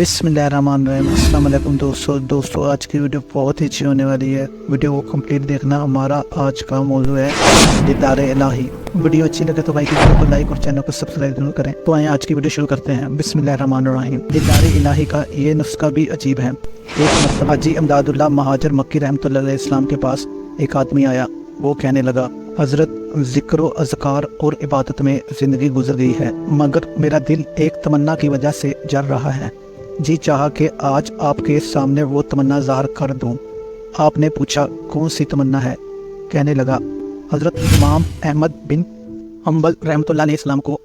बिस्मिल्लाहिर्रहमानिर्रहीम। अस्सलाम वालेकुम दोस्तों आज की वीडियो बहुत ही अच्छी होने वाली है। वीडियो को कंप्लीट देखना। हमारा आज का मौजू है दीदार इलाही। वीडियो अच्छी लगे तो भाई वीडियो को लाइक और चैनल को सब्सक्राइब जरूर करें। तो आइए आज की वीडियो शुरू करते हैं। बिस्मिल्लाहिर्रहमानिर्रहीम। दीदार इलाही का ये नुस्खा भी अजीब है। एक मरतबा हाजी इमदादुल्लाह महाजर मक्की रहमतुल्लाह अलैहि इस्लाम के पास एक आदमी आया। वो कहने लगा, हज़रत ज़िक्र अज़कार और इबादत में ज़िंदगी गुजर गई है, मगर मेरा दिल एक तमन्ना की वजह से जल रहा है। जी चाहा कि आज आपके सामने वो तमन्ना ज़ाहिर कर दूं। आपने पूछा, कौन सी तमन्ना है? कहने लगा, हज़रत इमाम अहमद बिन हम्बल रहमतुल्लाह अलैहि इस्लाम को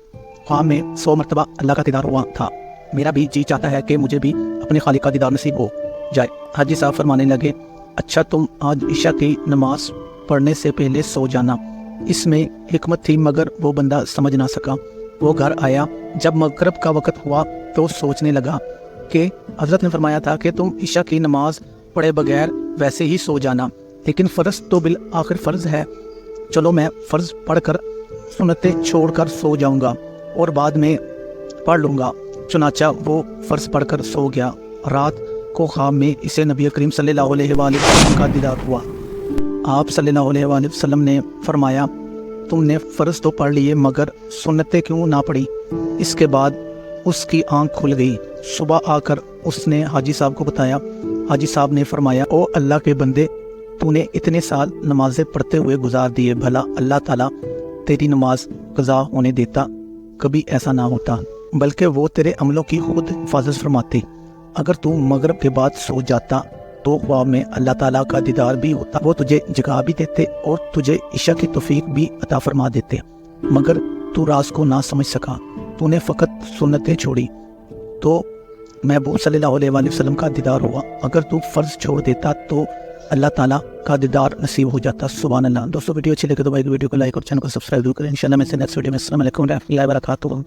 ख्वाब में 100 मरतबा अल्लाह का दीदार हुआ था। मेरा भी जी चाहता है कि मुझे भी अपने खालिक का दीदार नसीब हो जाए। हाजी साहब फरमाने लगे, अच्छा तुम आज ईशा की नमाज पढ़ने से पहले सो जाना। इसमें हिकमत थी मगर वो बंदा समझ ना सका। वो घर आया, जब मगरिब का वक़्त हुआ तो सोचने लगा कि हज़रत ने फरमाया था कि तुम ईशा की नमाज पढ़े बगैर वैसे ही सो जाना, लेकिन फ़र्ज़ तो बिल आखिर फ़र्ज़ है। चलो मैं फ़र्ज़ पढ़कर सुन्नतें छोड़कर सो जाऊंगा और बाद में पढ़ लूँगा। चुनाचा वो फ़र्ज़ पढ़कर सो गया। रात को ख्वाब में इसे नबी करीम सल्लल्लाहु अलैहि वसल्लम का दीदार हुआ। आप सल्लल्लाहु अलैहि वसल्लम ने फरमाया, तुमने फ़र्ज़ तो पढ़ लिए मगर सुन्नतें क्यों ना पढ़ी? इसके बाद उसकी आंख खुल गई। सुबह आकर उसने हाजी साहब को बताया। हाजी साहब ने फरमाया, ओ अल्लाह के बंदे, तूने इतने साल नमाज़ें पढ़ते हुए गुजार दिए, भला अल्लाह ताला तेरी नमाज क़ज़ा होने देता? कभी ऐसा ना होता, बल्कि वो तेरे अमलों की खुद हिफाजत फरमाती। अगर तू मगरिब के बाद सो जाता तो ख्वाब में अल्लाह ताला का दीदार भी होता, वो तुझे जगा भी देते और तुझे ईशा की तौफीक भी अता फरमा देते, मगर तू राज को ना समझ सका। तूने फ़कत सुन्नतें छोड़ी तो महबूब सल्लल्लाहु अलैहि वसल्लम का दीदार हुआ। अगर तू फ़र्ज़ छोड़ देता तो अल्लाह ताला का दीदार नसीब हो जाता। सुभान अल्लाह। दोस्तों वीडियो अच्छी लगे तो भाई वीडियो को लाइक और चैनल को सब्सक्राइब जरूर करें। इंशाल्लाह मैं नेक्स्ट वीडियो में। अस्सलाम वालेकुम रहमतुल्लाहि व बरकातुहू।